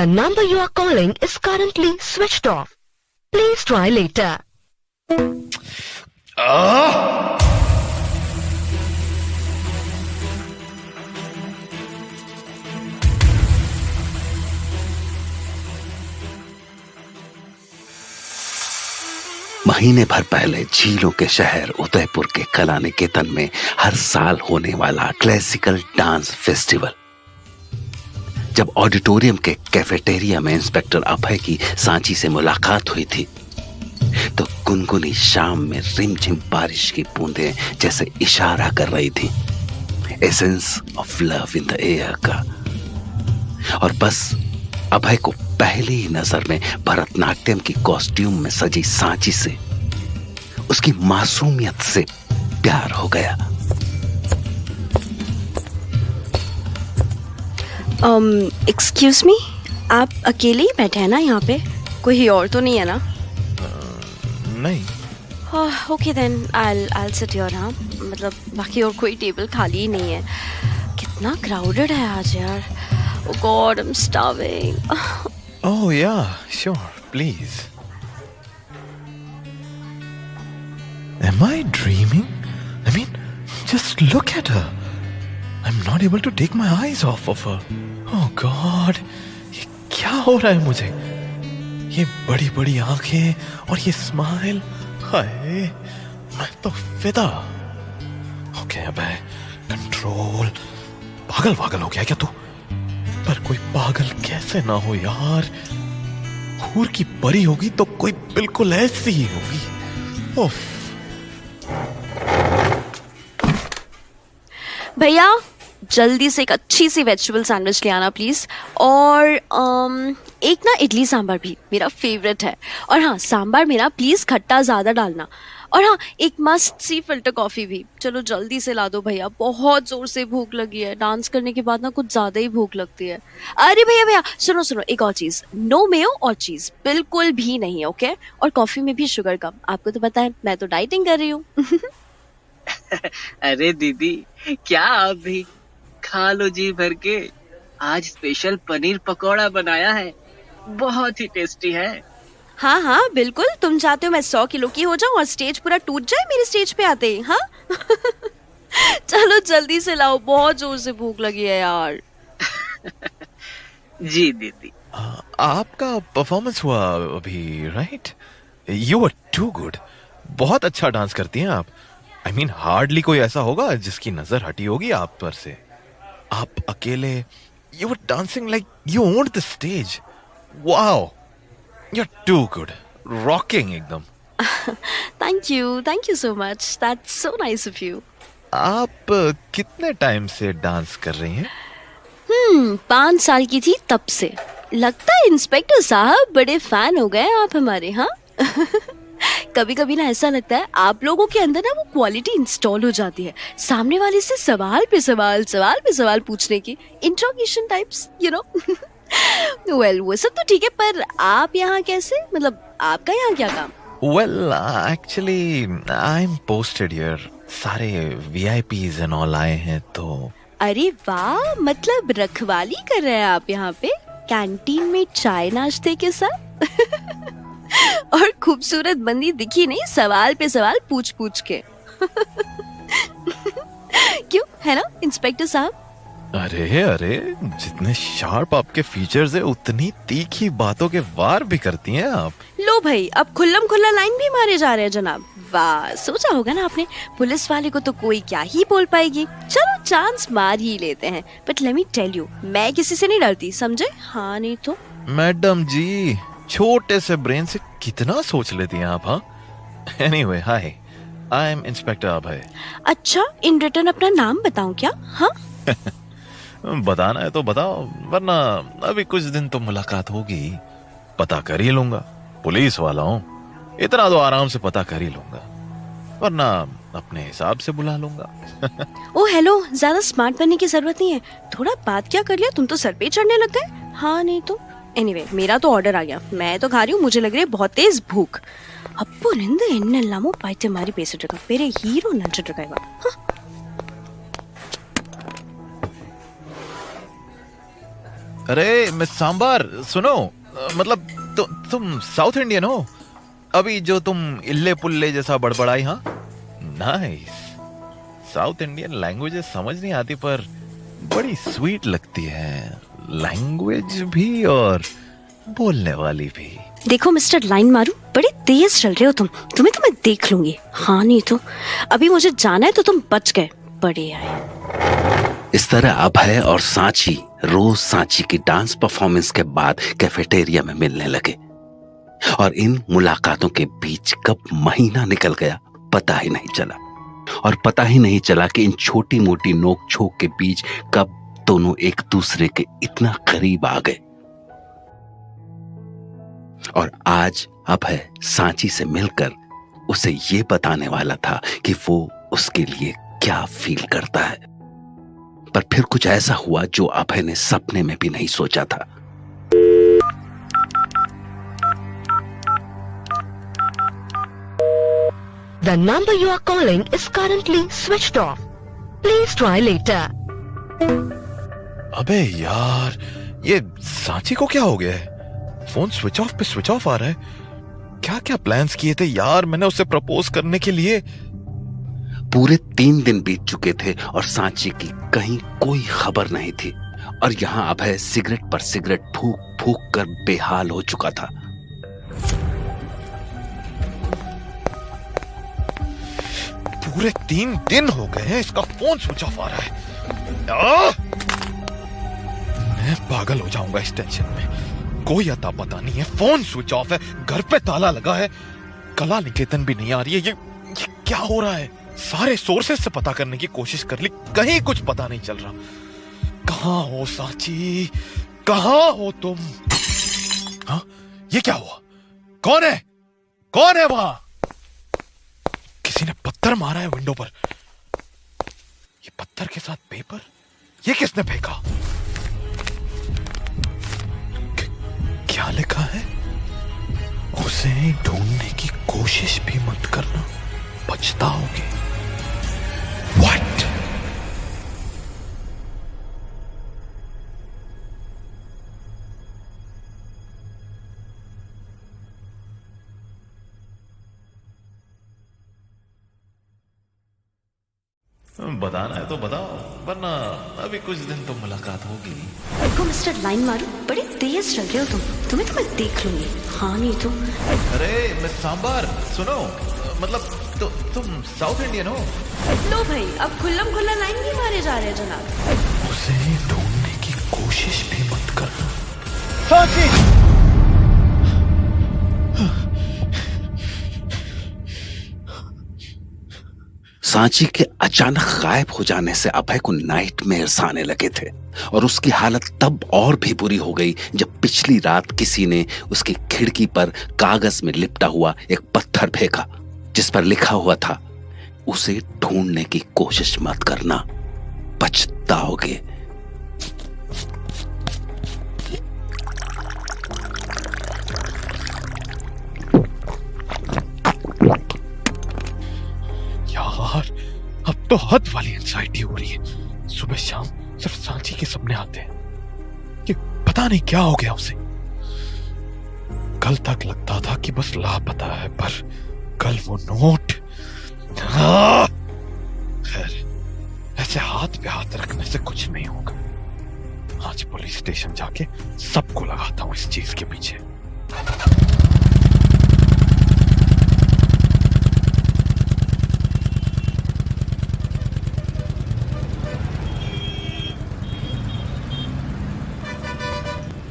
The number you are calling is currently switched off. Please try later. महीने भर पहले झीलों के शहर उदयपुर के कला निकेतन में हर साल होने वाला क्लासिकल डांस फेस्टिवल। जब ऑडिटोरियम के कैफेटेरिया में इंस्पेक्टर अभय की सांची से मुलाकात हुई थी तो गुनगुनी शाम में रिमझिम बारिश की बूंदें जैसे इशारा कर रही थी essence of love in the air का। और बस अभय को पहली ही नजर में भरतनाट्यम की कॉस्ट्यूम में सजी सांची से उसकी मासूमियत से प्यार हो गया। एक्सक्यूज मी, आप अकेले ही बैठे हैं ना यहाँ पे? कोई और तो नहीं है ना? नहीं। Okay then I'll sit here। हाँ, मतलब बाकी और कोई टेबल खाली ही नहीं है। कितना क्राउडेड है आज यार। Oh God, I'm starving। Oh yeah, sure, please. Am I dreaming? I mean, just look at her. I'm not able to take my eyes off of her. Oh God, ये क्या हो रहा है मुझे? ये बड़ी बड़ी आंखें और ये स्माइल, हाय, मैं तो फिदा। ओके अबे, कंट्रोल। पागल पागल हो गया क्या तू? पर कोई पागल कैसे ना हो यार। हूर की परी होगी तो कोई बिल्कुल ऐसी ही होगी। उफ। भैया जल्दी से एक अच्छी सी वेजिटेबल सैंडविच ले आना प्लीज। और एक ना इडली सांभर भी, मेरा फेवरेट है। और हाँ, सांभर मेरा प्लीज खट्टा ज्यादा डालना। और हाँ, एक मस्त सी फिल्टर कॉफी भी। चलो जल्दी से ला दो भैया, बहुत जोर से भूख लगी है। डांस करने के बाद ना कुछ ज्यादा ही भूख लगती है। अरे भैया भैया सुनो सुनो, एक और चीज, नो मेयो और चीज बिल्कुल भी नहीं, ओके? और कॉफी में भी शुगर कम। आपको तो पता है मैं तो डाइटिंग कर रही हूँ। अरे दीदी, क्या आप भी खा लो जी भर के। आज स्पेशल पनीर पकौड़ा बनाया है, बहुत ही टेस्टी है। हाँ हाँ बिल्कुल, तुम चाहते हो मैं 100 किलो की हो जाऊं और स्टेज पूरा टूट जाए मेरे स्टेज पे आते ही? हाँ। चलो जल्दी से लाओ, बहुत जोर से भूख लगी है यार। जी दीदी। आपका परफॉर्मेंस हुआ अभी, right? You are too good. बहुत अच्छा डांस करती हैं आप। आई मीन हार्डली कोई ऐसा होगा जिसकी नजर हटी होगी आप पर से। आप अकेले, you were dancing like you owned the stage. Wow, you are too good, rocking एकदम। Thank you so much, that's so nice of you. आप कितने टाइम से डांस कर रही हैं? 5 साल की थी तब से। लगता है इंस्पेक्टर साहब बड़े फैन हो गए आप हमारे। हाँ। कभी कभी ना ऐसा लगता है आप लोगों के अंदर ना वो क्वालिटी इंस्टॉल हो जाती है, सामने वाले से सवाल पे सवाल पूछने की, interrogation types, you know. Well वो सब तो ठीक है, पर आप यहाँ कैसे? मतलब आपका यहाँ क्या काम? Well actually I am posted here. सारे VIPs एंड ऑल आए हैं तो। अरे वाह, मतलब रखवाली कर रहे हैं आप यहाँ पे कैंटीन में चाय नाश्ते के साथ। और खूबसूरत बंदी दिखी नहीं, सवाल पे सवाल पूछ के। क्यों, है ना इंस्पेक्टर साहब? अरे अरे, जितने शार्प आपके फीचर्स है उतनी तीखी बातों के वार भी करती हैं आप। लो भाई, अब खुल्लम खुल्ला लाइन भी मारे जा रहे हैं जनाब। वाह, सोचा होगा ना आपने, पुलिस वाले को तो कोई क्या ही बोल पाएगी। चलो चांस मार ही लेते हैं। But let me tell you, मैं किसी से नहीं डरती, समझे? हाँ नहीं तो। मैडम जी, छोटे से ब्रेन से कितना सोच लेती हैं आप। हाँ, anyway hi, I am inspector Abhay. अच्छा, इन रिटर्न अपना नाम बताऊं क्या? हाँ। बताना है तो बताओ, वरना अभी कुछ दिन तो मुलाकात होगी, पता कर ही लूंगा। पुलिस वाला हूँ, इतना तो आराम से पता कर ही लूंगा, वरना अपने हिसाब से बुला लूंगा। ओ हेलो, ज्यादा स्मार्ट बनने की जरूरत नहीं है। थोड़ा बात क्या कर लिया, तुम तो सर पे चढ़ने लग गए। हाँ नहीं तो। एनीवे, मेरा तो ऑर्डर आ गया, मैं तो खा रही हूँ। मुझे लग रही है बहुत तेज भूख। अप्पू निंद एन्नेल्लामो पाइते मारी पेसिट पेरे हीरो नंचिट अरे मिस सांबर सुनो, मतलब तुम साउथ इंडियन हो? अभी जो तुम इल्ले पुल्ले जैसा बड़बड़ाई। हाँ नाइस। साउथ इंडियन लैंग्वेजेस समझ नहीं आती पर बड़ी स्वीट लगती है, लैंग्वेज भी और बोलने वाली भी। देखो मिस्टर लाइन मारू, बड़े तेज चल रहे हो तुम। तुम्हें तो मैं देख लूंगी। हाँ नहीं तो अभी मुझे जाना है तो तुम बच गए, बड़े आए। इस तरह अभय और सांची रोज सांची की डांस परफॉर्मेंस के बाद कैफेटेरिया में मिलने लगे और इन मुलाकातों के बीच कब महीना निकल गया पता ही नहीं चला। और पता ही नहीं चला कि इन छोटी मोटी नोक झोंक के बीच कब दोनों एक दूसरे के इतना करीब आ गए। और आज अभय सांची से मिलकर उसे ये बताने वाला था कि वो उसके लिए क्या फील करता है। पर फिर कुछ ऐसा हुआ जो अभय ने सपने में भी नहीं सोचा था। The number you are calling is currently switched off. Please try later. अबे यार, ये सांची को क्या हो गया है? फोन स्विच ऑफ पे स्विच ऑफ आ रहा है। क्या क्या प्लान्स किए थे यार मैंने उसे प्रपोज करने के लिए। पूरे 3 दिन बीत चुके थे और सांची की कहीं कोई खबर नहीं थी। और यहाँ अभय सिगरेट पर सिगरेट फूंक फूंक कर बेहाल हो चुका था। पूरे 3 दिन हो गए हैं इसका फोन स्विच ऑफ आ रहा है। मैं पागल हो जाऊंगा इस टेंशन में। कोई अता पता नहीं है, फोन स्विच ऑफ है, घर पे ताला लगा है, कला निकेतन भी नहीं आ रही है। ये क्या हो रहा है? सारे सोर्सेस से पता करने की कोशिश कर ली, कहीं कुछ पता नहीं चल रहा। कहाँ हो सांची, कहाँ हो तुम? हाँ, ये क्या हुआ? कौन है? कौन है वहां? किसी ने पत्थर मारा है विंडो पर। ये पत्थर के साथ पेपर, ये किसने फेंका? क्या लिखा है? उसे ढूंढने की कोशिश भी मत करना, पछताओगे। What? बताना है तो बताओ, वरना अभी कुछ दिन तो मुलाकात होगी। देखो मिस्टर लाइन मारू, बड़े तेज चल रहे हो तुम। तुम्हें तो मैं देख लूंगी। हाँ नहीं तो अरे मिस सांबर सुनो, मतलब तुम साउथ इंडियन हो? लो भाई, अब खुल्लम खुल्ला लाइन भी मारे जा रहे हैं जनाब। उसे ढूंढने की कोशिश भी मत करना। सांची! सांची के अचानक गायब हो जाने से अभय को नाइटमेयर्स आने लगे थे और उसकी हालत तब और भी बुरी हो गई जब पिछली रात किसी ने उसकी खिड़की पर कागज में लिपटा हुआ एक पत्थर फेंका जिस पर लिखा हुआ था, उसे ढूंढने की कोशिश मत करना, पछताओगे। यार अब तो हद वाली एंजाइटी हो रही है। सुबह शाम सिर्फ सांची के सपने आते हैं। कि पता नहीं क्या हो गया उसे। कल तक लगता था कि बस लापता है, पर कल वो नोट। खैर, ऐसे हाथ पे हाथ रखने से कुछ नहीं होगा। आज पुलिस स्टेशन जाके सबको लगाता हूं इस चीज के पीछे।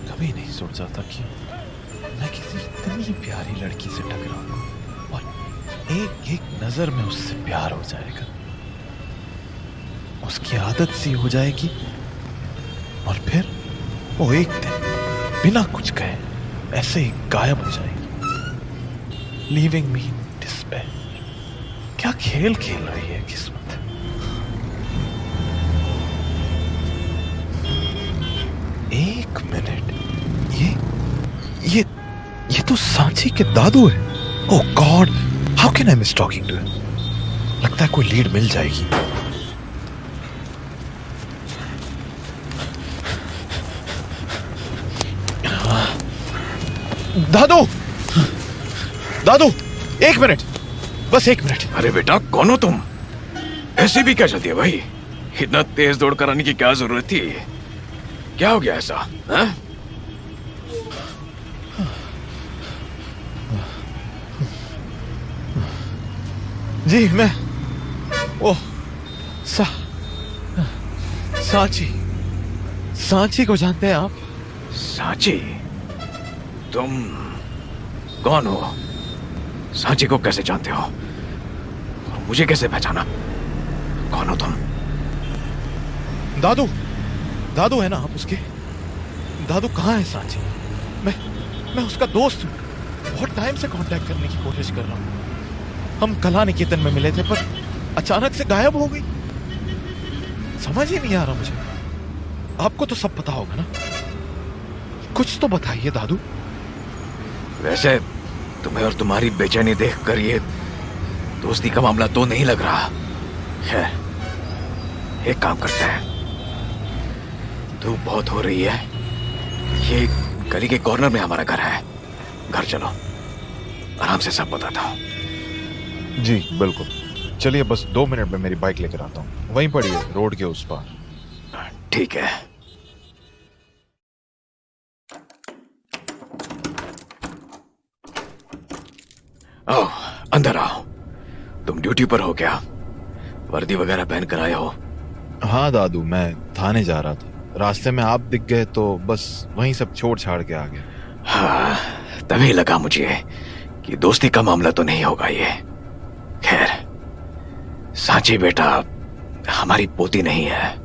कभी नहीं सोचा था कि मैं किसी इतनी प्यारी लड़की से टकराऊंगा और एक एक नजर में उससे प्यार हो जाएगा, उसकी आदत सी हो जाएगी और फिर वो एक दिन बिना कुछ कहे ऐसे ही गायब हो जाएगी, लीविंग मी इन डिस्पेयर। क्या खेल खेल रही है किस्मत। एक मिनट, ये तो सांची के दादू है। Oh god, how can I miss talking to him? लगता है कोई लीड मिल जाएगी। दादू, दादू, 1 मिनट, बस 1 मिनट। अरे बेटा, कौन हो तुम? ऐसे भी क्या चलती है भाई? इतना तेज दौड़ कर आने की क्या जरूरत थी? क्या हो गया ऐसा? हाँ? जी मैं ओ सांची को जानते हैं आप? सांची? तुम कौन हो? सांची को कैसे जानते हो? और मुझे कैसे पहचाना? कौन हो तुम? दादू है ना आप उसके? दादू कहाँ है सांची? मैं उसका दोस्त हूँ। बहुत टाइम से कांटेक्ट करने की कोशिश कर रहा हूँ। हम कला निकेतन में मिले थे, पर अचानक से गायब हो गई। समझ ही नहीं आ रहा मुझे। आपको तो सब पता होगा ना, कुछ तो बताइए दादू। वैसे तुम्हें और तुम्हारी बेचैनी देखकर ये दोस्ती का मामला तो नहीं लग रहा। खैर, एक काम करते हैं, धूप बहुत हो रही है, ये गली के कॉर्नर में हमारा घर है, घर चलो, आराम से सब बताता हूँ। जी बिल्कुल, चलिए बस 2 मिनट में मेरी बाइक लेकर आता हूँ। वहीं पड़ी है, रोड के उस पार। ठीक है। ओह, अंदर आओ। तुम ड्यूटी पर हो क्या? वर्दी वगैरह पहन कर आए हो? हाँ दादू, मैं थाने जा रहा था, रास्ते में आप दिख गए तो बस वहीं सब छोड़ छाड़ के आ गए। हाँ, तभी लगा मुझे कि दोस्ती का मामला तो नहीं होगा ये। खैर, सांची बेटा हमारी पोती नहीं है,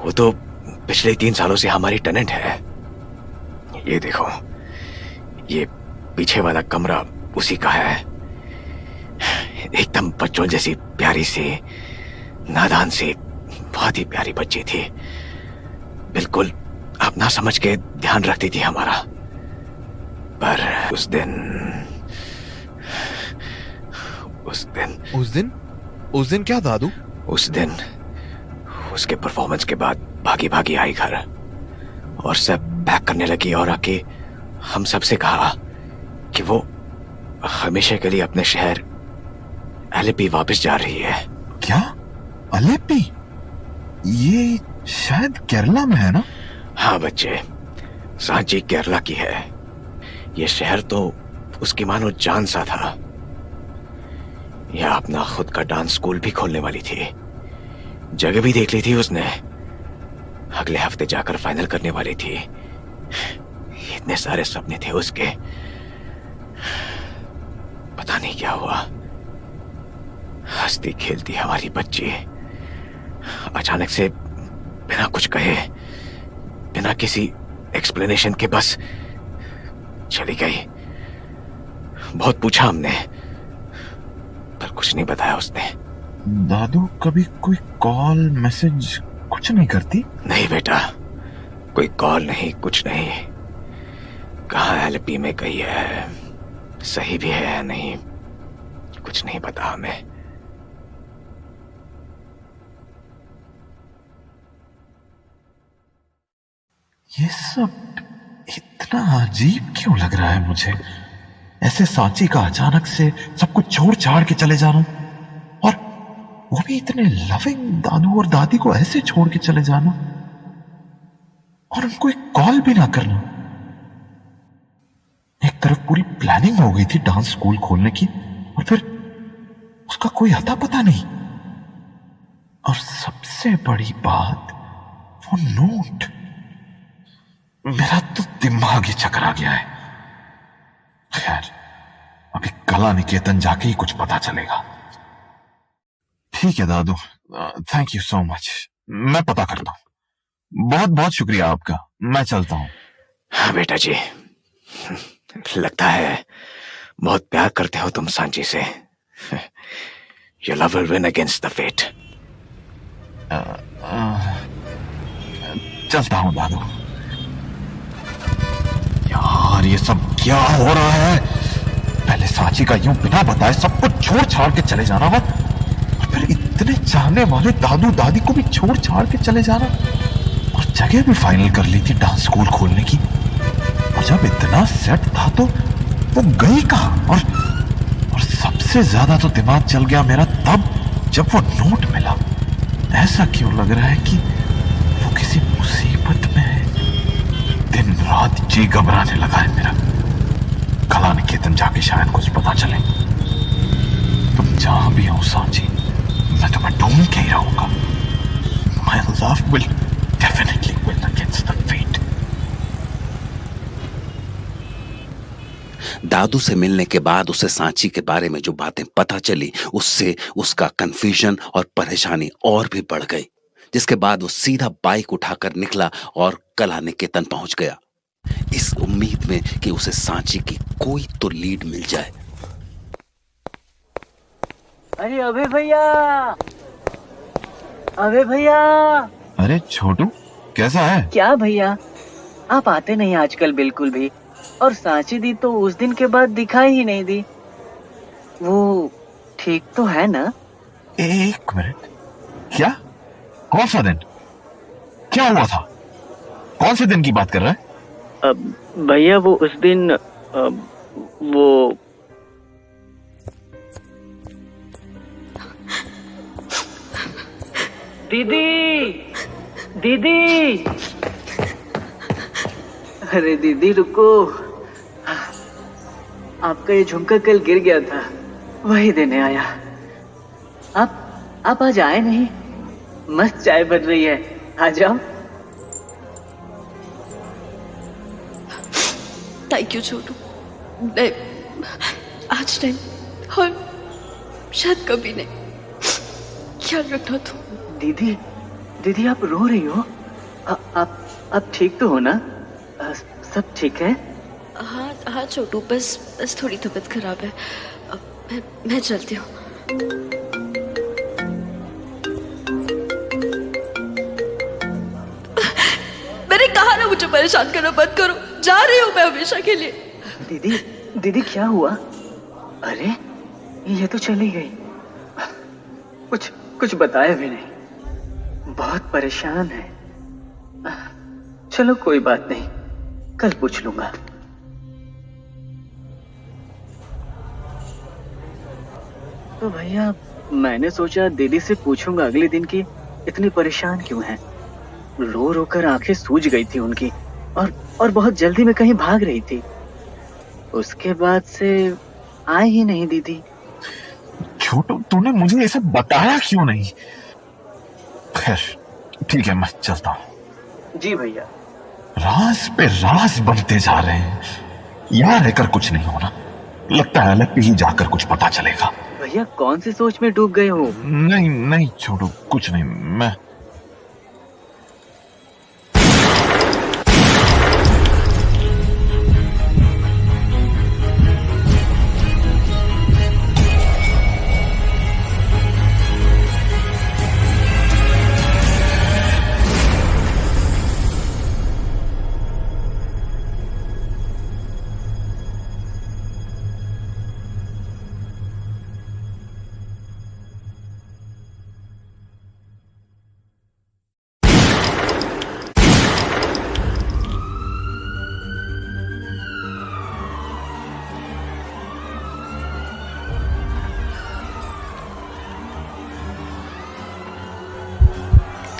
वो तो पिछले 3 सालों से हमारी टेनेंट है। ये देखो, ये पीछे वाला कमरा उसी का है। एकदम बच्चों जैसी प्यारी सी, नादान सी, बहुत ही प्यारी बच्ची थी। बिल्कुल अपना समझ के ध्यान रखती थी हमारा। पर उस दिन क्या दादू? उस दिन उसके परफॉर्मेंस के बाद भागी भागी आई घर और सब पैक करने लगी और आके हम सबसे कहा कि वो हमेशा के लिए अपने शहर एलेपी वापस जा रही है। क्या? अलेप्पी? ये शायद केरला में है ना? हाँ बच्चे, सांची केरला की है। ये शहर तो उसकी मानो जान सा था। यह अपना खुद का डांस स्कूल भी खोलने वाली थी, जगह भी देख ली थी उसने। अगले हफ्ते जाकर फाइनल करने वाली थी। इतने सारे सपने थे उसके, पता नहीं क्या हुआ। हंसती खेलती हमारी बच्ची अचानक से बिना कुछ कहे, बिना किसी एक्सप्लेनेशन के बस चली गई। बहुत पूछा हमने, पर कुछ नहीं बताया उसने। दादू कभी कोई कॉल मैसेज कुछ नहीं करती? नहीं बेटा, कोई कॉल नहीं, कुछ नहीं। कहाँ एलपी में गई है, सही भी है या नहीं, कुछ नहीं पता हमें। ये सब इतना अजीब क्यों लग रहा है मुझे? ऐसे सांची का अचानक से सब कुछ छोड़ छाड़ के चले जाना, और वो भी इतने लविंग दादू और दादी को ऐसे छोड़ के चले जाना, और उनको एक कॉल भी ना करना। एक तरफ पूरी प्लानिंग हो गई थी डांस स्कूल खोलने की, और फिर उसका कोई अता पता नहीं। और सबसे बड़ी बात, वो नोट। मेरा तो दिमाग ही चकरा गया है। खैर, अभी कला निकेतन जाके ही कुछ पता चलेगा। ठीक है दादू, थैंक यू सो मच। मैं पता करता हूं। बहुत बहुत शुक्रिया आपका, मैं चलता हूं। हाँ बेटा जी, लगता है बहुत प्यार करते हो तुम सांची से। Your love will win against the fate. चलता हूं दादू। यार, ये सब क्या हो रहा है? पहले सांची का यूं बिना बताए सब कुछ छोड़ छाड़ के चले जाना, और फिर इतने चाहने वाले दादू दादी को भी छोड़ छाड़ के चले जाना, और जगह भी फाइनल कर ली थी डांस स्कूल खोलने की। और जब इतना सेट था तो वो गई कहाँ? और सबसे ज्यादा तो दिमाग चल गया मेरा तब जब वो नोट मिला। ऐसा क्यों लग रहा है कि वो किसी मुसीबत में है। दिन रात जी घबराने लगा है मेरा। कला निकेतन जाके शायद कुछ पता चले। तुम जहां भी हो सांची, मैं तुम्हें ढूंढ के ही रहूंगा। My love will definitely win against the fate. दादू से मिलने के बाद उसे सांची के बारे में जो बातें पता चली, उससे उसका कंफ्यूजन और परेशानी और भी बढ़ गई, जिसके बाद वो सीधा बाइक उठाकर निकला और कला निकेतन पहुंच गया, इस उम्मीद में कि उसे सांची की कोई तो लीड मिल जाए। अरे अबे भैया, अबे भैया। अरे छोटू, कैसा है? क्या भैया, आप आते नहीं आजकल बिल्कुल भी। और सांची दी तो उस दिन के बाद दिखाई ही नहीं दी। वो ठीक तो है ना? एक मिनट, क्या? कौन सा दिन? क्या हुआ था? कौन से दिन की बात कर रहा है? भैया वो उस दिन वो दीदी, दीदी। अरे दीदी रुको, आपका ये झुमका कल गिर गया था, वही देने आया। आप आज आए नहीं? मस्त चाय बन रही है, आ जाओ। थैंक यू छोटू। मैं आज नहीं और शायद कभी नहीं। ख्याल रखना तुम। दीदी, दीदी आप रो रही हो? आप ठीक तो हो ना? सब ठीक है? हाँ हाँ छोटू, बस थोड़ी तबीयत खराब है। मैं चलती हूँ। मैंने कहा ना मुझे परेशान करना बंद करो। जा रही हूँ मैं हमेशा के लिए। दीदी, दीदी क्या हुआ? अरे ये तो चली गई, कुछ बताया भी नहीं। बहुत परेशान है। चलो कोई बात नहीं, कल पूछ लूंगा। तो भैया मैंने सोचा दीदी से पूछूंगा अगले दिन की इतनी परेशान क्यों है। रो रो कर आंखें सूज गई थी उनकी, और बहुत जल्दी में कहीं भाग रही थी। उसके बाद से आए ही नहीं दीदी। छोटू, तूने मुझे ये सब बताया क्यों नहीं? खैर ठीक है, मैं चलता हूँ। जी भैया। राज पे राज बनते जा रहे हैं। यहाँ रहकर कुछ नहीं होना, लगता है अलग पे ही जाकर कुछ पता चलेगा। भैया कौन सी सोच में डूब गए हो? नहीं नहीं छोटू, कुछ नहीं। मैं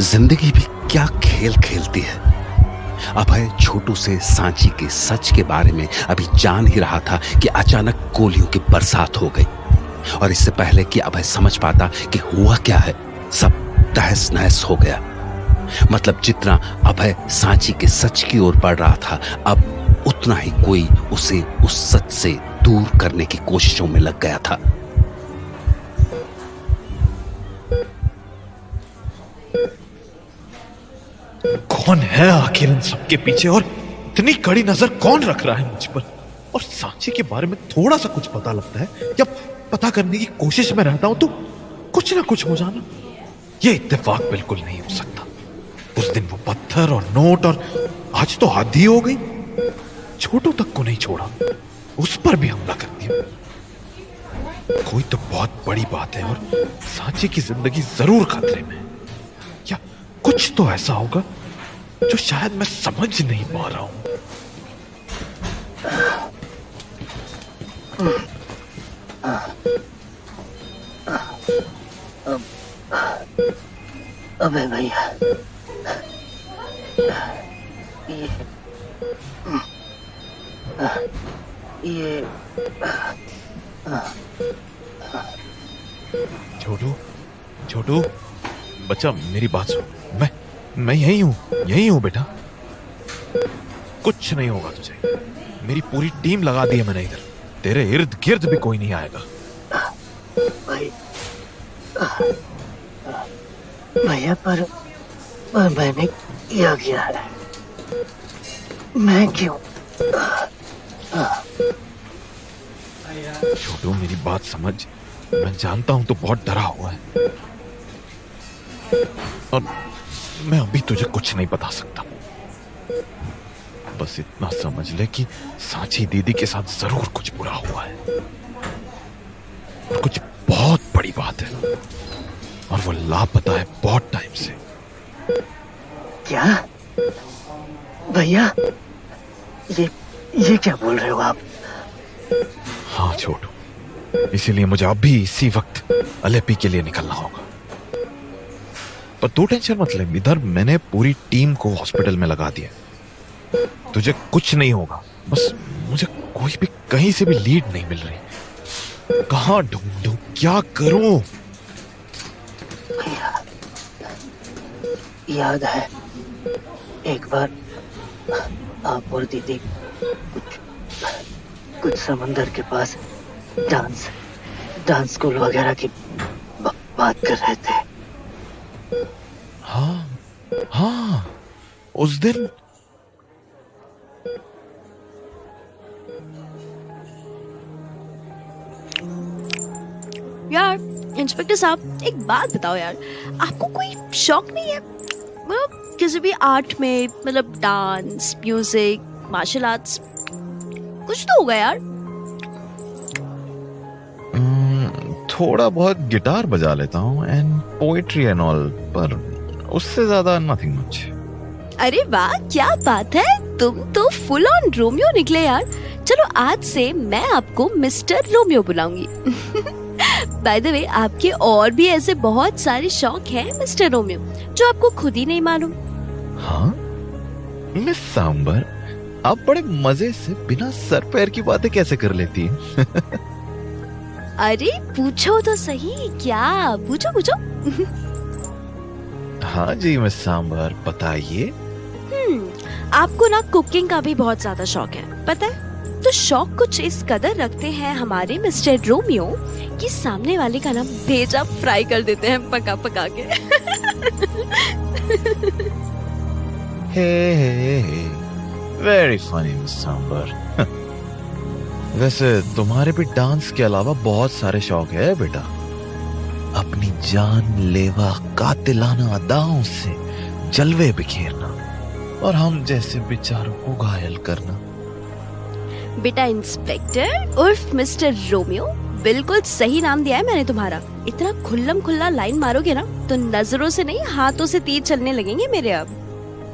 जिंदगी भी क्या खेल खेलती है। अभय छोटू से सांची के सच के बारे में अभी जान ही रहा था कि अचानक गोलियों की बरसात हो गई, और इससे पहले कि अभय समझ पाता कि हुआ क्या है, सब तहस नहस हो गया। मतलब जितना अभय सांची के सच की ओर बढ़ रहा था, अब उतना ही कोई उसे उस सच से दूर करने की कोशिशों में लग गया था। कौन है आखिर इन सबके पीछे, और इतनी कड़ी नजर कौन रख रहा है मुझ पर? और सांची के बारे में थोड़ा सा कुछ पता लगता है या पता करने की कोशिश में रहता हूं तो कुछ ना कुछ हो जाना, ये इत्तेफाक बिल्कुल नहीं हो सकता। उस दिन वो पत्थर और नोट, और आज तो हद ही हो गई। छोटू तक को नहीं छोड़ा, उस पर भी हमला कर दिया। कोई तो बहुत बड़ी बात है और सांची की जिंदगी जरूर खतरे में है, या कुछ तो ऐसा होगा जो शायद मैं समझ नहीं पा रहा हूं। अबे भैया, ये छोटू, छोटू, बच्चा मेरी बात सुन। मैं यही हूँ बेटा। कुछ नहीं होगा तुझे। मेरी पूरी टीम लगा दी है मैंने इधर। तेरे इर्द गिर्द भी कोई नहीं आएगा। भाई भैया, पर मैंने किया गया है। मैं क्यों? छोटू मेरी बात समझ। मैं जानता हूं तू बहुत डरा हुआ है और मैं अभी तुझे कुछ नहीं बता सकता। बस इतना समझ ले कि सांची दीदी के साथ जरूर कुछ बुरा हुआ है और कुछ बहुत बड़ी बात है और वो लापता है बहुत टाइम से। क्या भैया, ये क्या बोल रहे हो आप? हाँ छोटू, इसीलिए मुझे अभी इसी वक्त अलेपी के लिए निकलना होगा। पर तू टेंशन मत ले, इधर मैंने पूरी टीम को हॉस्पिटल में लगा दिया। तुझे कुछ नहीं होगा। बस मुझे कोई भी कहीं से भी लीड नहीं मिल रही। कहाँ ढूंढूं, क्या करूं? भैया, याद है एक बार आप और दीदी कुछ समंदर के पास डांस स्कूल वगैरह की बात कर रहे थे। हाँ, उस दिन यार इंस्पेक्टर साहब, एक बात बताओ यार, आपको कोई शौक नहीं है मतलब किसी भी आर्ट में? मतलब डांस, म्यूजिक, मार्शल आर्ट्स, कुछ तो होगा यार। थोड़ा बहुत गिटार बजा लेता हूँ एंड पोएट्री एंड ऑल, पर उससे ज्यादा नथिंग मच। अरे वाह, क्या बात है, तुम तो फुल ऑन रोमियो निकले यार। चलो आज से मैं आपको मिस्टर रोमियो बुलाऊंगी। बाय द वे, आपके और भी ऐसे बहुत सारे शौक हैं मिस्टर रोमियो जो आपको खुद ही नहीं मालूम। हाँ मिस सांबर, आप बड़े मजे से बिना सर पैर की बातें कैसे कर लेती हैं? अरे पूछो तो सही, क्या पूछो पूछो। हाँ जी मिस सांबर, बताइए। आपको ना कुकिंग का भी बहुत ज्यादा शौक है, पता है? तो शौक कुछ इस कदर रखते हैं हमारे मिस्टर रोमियो कि सामने वाले का ना भेजा फ्राई कर देते हैं पका पका के। हे वेरी फनी मिस सांबर। वैसे तुम्हारे भी डांस के अलावा बहुत सारे शौक है बेटा। अपनी जानलेवा कातिलाना अदाओं से जलवे बिखेरना और हम जैसे बेचारों को घायल करना। बेटा इंस्पेक्टर उर्फ मिस्टर रोमियो, बिल्कुल सही नाम दिया है मैंने तुम्हारा। इतना खुल्लम खुल्ला लाइन मारोगे ना तो नजरों से नहीं हाथों से तीर चलने लगेंगे मेरे अब।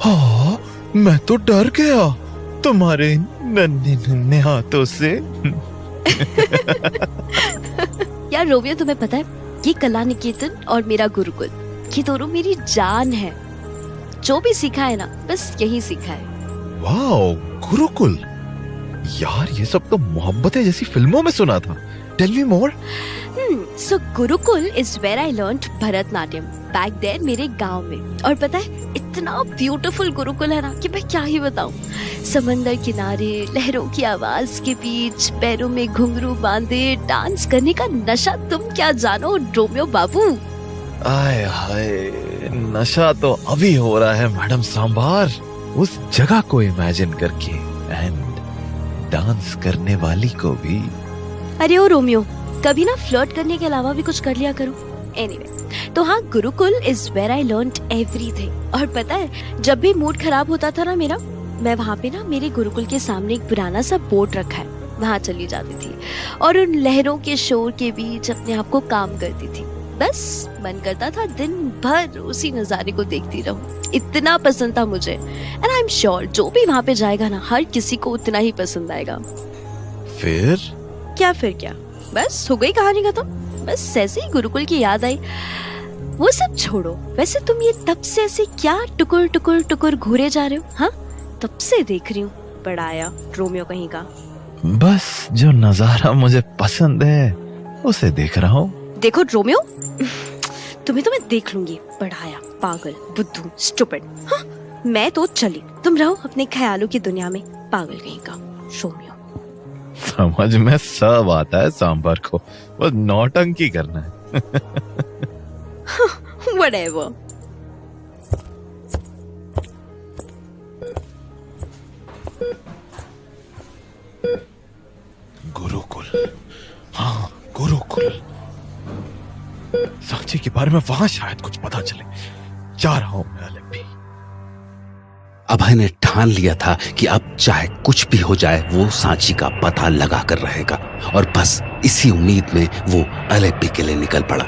हाँ, मैं तो डर गया तुम्हारे नन्हे नन्हे हाथों से। यार रोमियो, तुम्हें पता है ये कला निकेतन और मेरा गुरुकुल, ये दोनों मेरी जान है। जो भी सीखा है ना बस यही सीखा है। वाओ, गुरुकुल। यार ये सब तो मोहब्बत है जैसी फिल्मों में सुना था। Tell me more. So Gurukul is where I learned Bharatanatyam back there मेरे गांव में। और पता है इतना ब्यूटीफुल गुरुकुल है ना कि मैं क्या ही बताऊं। समंदर किनारे, लहरों की आवाज के बीच, पैरों में घुंघरू बांधे डांस करने का नशा तुम क्या जानो रोमियो बाबू। आय हाय, नशा तो अभी हो रहा है मैडम सांबार, उस जगह को इमेजिन करके एंड डांस करने वाली को भी। अरे ओ रोमियो, कभी ना फ्लर्ट करने के अलावा भी कुछ कर लिया करो। एनीवे, तो हाँ, Gurukul is where I learned everything. और पता है जब भी मूड खराब होता था ना मेरा, मैं वहाँ पे ना मेरे गुरुकुल के सामने एक पुराना सा बोट रखा है, वहाँ चली जाती थी और उन लहरों के शोर के बीच अपने आप को काम करती थी। बस मन करता था दिन भर उसी नजारे को देखती रहूं। इतना पसंद था मुझे एंड आई एम श्योर जो भी वहाँ पे जाएगा ना हर किसी को उतना ही पसंद आएगा। फिर क्या फिर क्या, बस हो गई कहानी खत्म। बस ऐसे ही गुरुकुल की याद आई। वो सब छोड़ो, वैसे तुम ये तब से ऐसे क्या टुकुर टुकुर टुकुर घूरे जा रहे हो? हाँ, तब से देख रही हूँ, बड़ाया रोमियो कहीं का। बस जो नजारा मुझे पसंद है उसे देख रहा हूँ। देखो रोमियो, तुम्हें तो मैं देख लूंगी, बढ़ाया, पागल, बुद्धू, स्टूपिड। हाँ, मैं तो चली, तुम रहो अपने ख्यालों की दुनिया में, पागल कहीं का रोमियो। समझ में सब आता है सांबर को, बस नौटंकी करना है। Whatever. गुरुकुल, हाँ गुरुकुल। साक्षी के बारे में वहां शायद कुछ पता चले। जा रहा हूं मैं अलेप्पी। अभय ने ठान लिया था कि अब चाहे कुछ भी हो जाए वो सांची का पता लगा कर रहेगा, और बस इसी उम्मीद में वो अलेप्पी के लिए निकल पड़ा।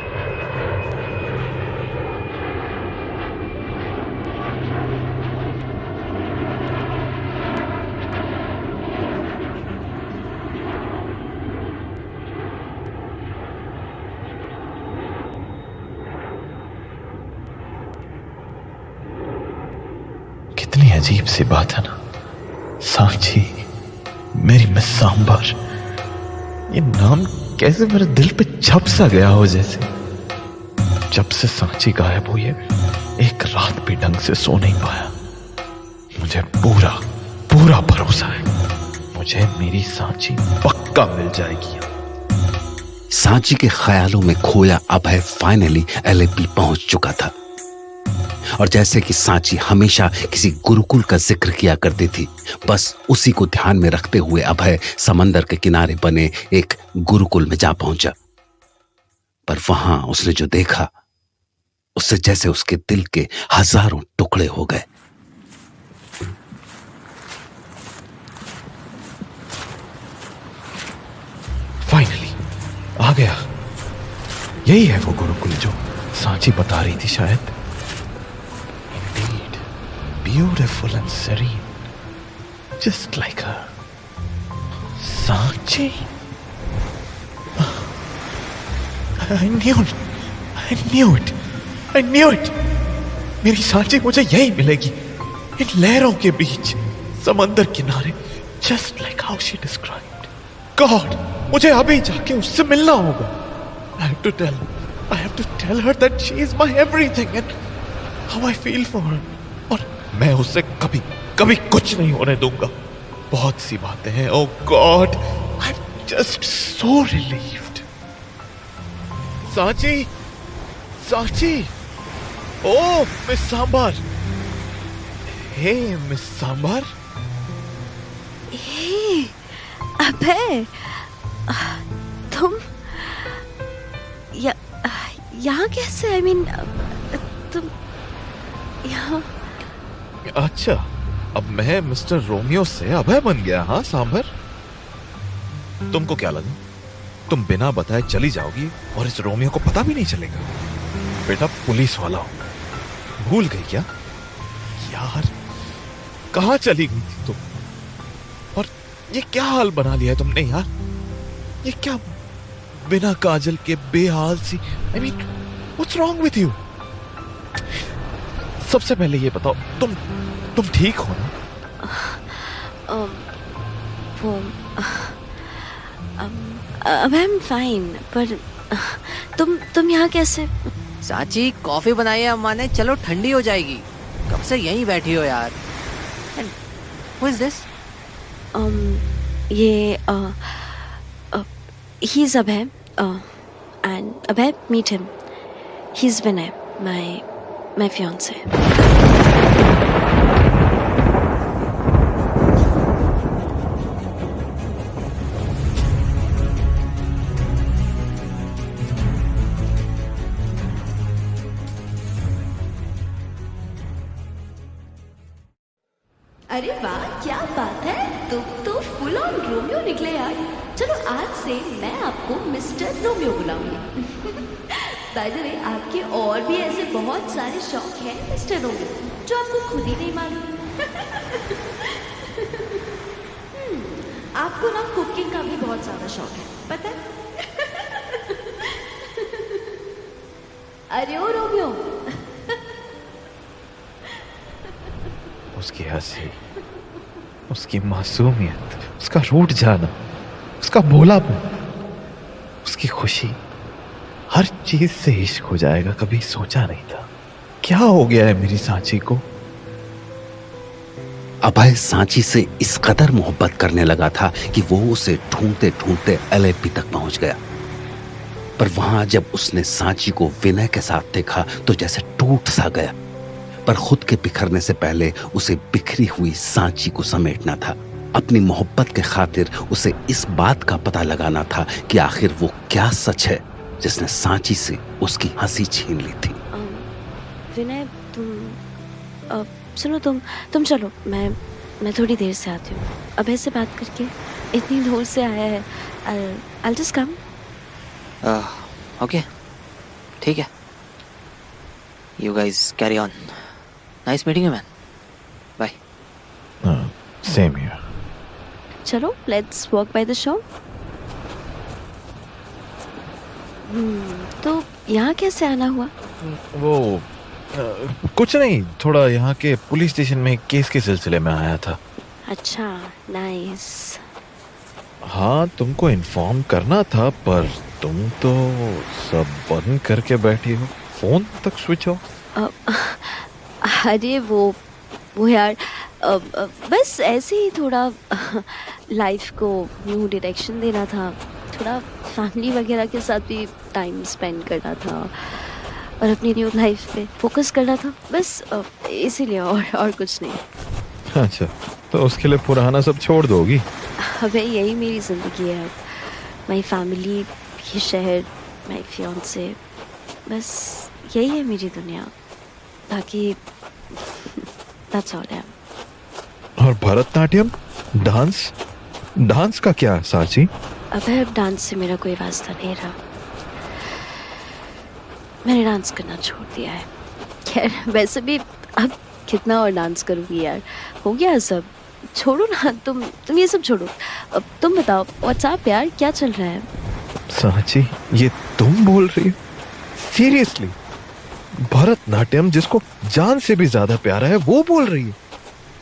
कितनी अजीब सी बात है ना, सांची, मेरी मिस सांबर, ये नाम कैसे मेरे दिल पे छप सा गया हो जैसे। जब से सांची गायब हुई है, एक रात भी ढंग से सो नहीं पाया। मुझे पूरा पूरा भरोसा है, मुझे मेरी सांची पक्का मिल जाएगी। सांची के ख्यालों में खोया अभय फाइनली एलेप्पी पहुंच चुका था, और जैसे कि सांची हमेशा किसी गुरुकुल का जिक्र किया करती थी, बस उसी को ध्यान में रखते हुए अभय समंदर के किनारे बने एक गुरुकुल में जा पहुंचा। पर वहां उसने जो देखा, उससे जैसे उसके दिल के हजारों टुकड़े हो गए। फाइनली आ गया। यही है वो गुरुकुल जो सांची बता रही थी शायद। Indeed, beautiful and serene, just like her. Sanchi? I knew it. I knew it. I knew it. मेरी सांची मुझे यही मिलेगी, इन लहरों के बीच, समंदर किनारे, just like how she described. God, मुझे अभी जाके उससे मिलना होगा। I have to tell her that she is my everything and how I feel for her. और मैं उससे कभी कभी कुछ नहीं होने दूंगा। बहुत सी बातें हैं। Oh God, I'm just so relieved. Sanchi, Sanchi, oh Miss sambar, hey Miss sambar. हे अबे, तुम यहाँ कैसे? I mean, तुम यहाँ? अच्छा, अब मैं मिस्टर रोमियो से अभय बन गया। हाँ सांबर, तुमको क्या लगा तुम बिना बताए चली जाओगी और इस रोमियो को पता भी नहीं चलेगा? बेटा पुलिस वाला हो, भूल गई क्या? यार कहाँ चली गई थी तुम, और ये क्या हाल बना लिया है तुमने यार? ये क्या बिना काजल के बेहाल सी, I mean, what's wrong with you? सबसे पहले ये बताओ, तुम ठीक हो ना? अब आई एम फाइन, पर तुम यहाँ कैसे? सांची कॉफी बनाई है अम्मा ने, चलो ठंडी हो जाएगी। कब से यहीं बैठी हो यार? Who is this? ये he is Abhay, and Abhay, meet him. He's Vinay, my fiance. अरे वाह, क्या बात है, तुम तो फुल ऑन रोमियो निकले यार। चलो आज से मैं आपको मिस्टर रोमियो बुलाऊंगी। बाय द वे, आपके और भी ऐसे बहुत सारे शौक हैं मिस्टर रोमियो, जो आपको खुद ही नहीं मालूम। आपको ना कुकिंग का भी बहुत ज्यादा शौक है, पता है? अरे ओ रोमियो, उसकी हंसी, उसकी मासूमियत, उसका रूठ जाना, उसका भोलापन, उसकी खुशी, हर चीज से इश्क हो जाएगा कभी सोचा नहीं था। क्या हो गया है मेरी सांची को? अभय सांची से इस कदर मोहब्बत करने लगा था कि वो उसे ढूंढते ढूंढते एलएपी तक पहुंच गया। पर वहां जब उसने सांची को विनय के साथ देखा तो जैसे टूट सा गया। पर खुद के बिखरने से पहले उसे बिखरी हुई सांची को समेटना था। अपनी मोहब्बत के खातिर उसे इस बात का पता लगाना था कि आखिर वो क्या सच है जिसने सांची से उसकी हंसी छीन ली थी। विनय, तुम सुनो, तुम चलो, मैं थोड़ी देर से आती हूँ। अभय से बात करके इतनी दूर से आया है। I'll just come. ओके, ठीक है। You guys carry on. Nice meeting you man. Bye. Same here. चलो, let's walk by the shop. तो यहाँ कैसे आना हुआ? वो कुछ नहीं, थोड़ा यहाँ के पुलिस स्टेशन में केस के सिलसिले में आया था। अच्छा, नाइस। हाँ, तुमको इन्फॉर्म करना था पर तुम तो सब बंद करके बैठी हो, फोन तक स्विच ऑफ। अरे वो यार, बस ऐसे ही थोड़ा लाइफ को न्यू डायरेक्शन देना था, थोड़ा फैमिली वगैरह के साथ भी टाइम स्पेंड करना था और अपनी न्यू लाइफ पे फोकस करना था, बस इसीलिए, और कुछ नहीं। अच्छा, तो उसके लिए पुराना सब छोड़ दोगी? अबे यही मेरी ज़िंदगी है अब। माई फैमिली, ये शहर, माई फियांसे, बस यही है मेरी दुनिया। बाकी that's all I am. और भरतनाट्यम, डांस का क्या सांची? अब डांस से मेरा कोई वास्ता नहीं रहा। मैंने डांस करना छोड़ दिया है। खैर, वैसे भी अब कितना और डांस करूँगी यार, हो गया सब। छोड़ो ना, तुम ये सब छोड़ो। अब तुम बताओ, व्हाट्सएप यार, क्या चल रहा है? सांची, ये तुम बोल रही हो? सीरियसली? भरतनाट्यम जिसको जान से भी ज्यादा प्यारा है वो बोल रही है?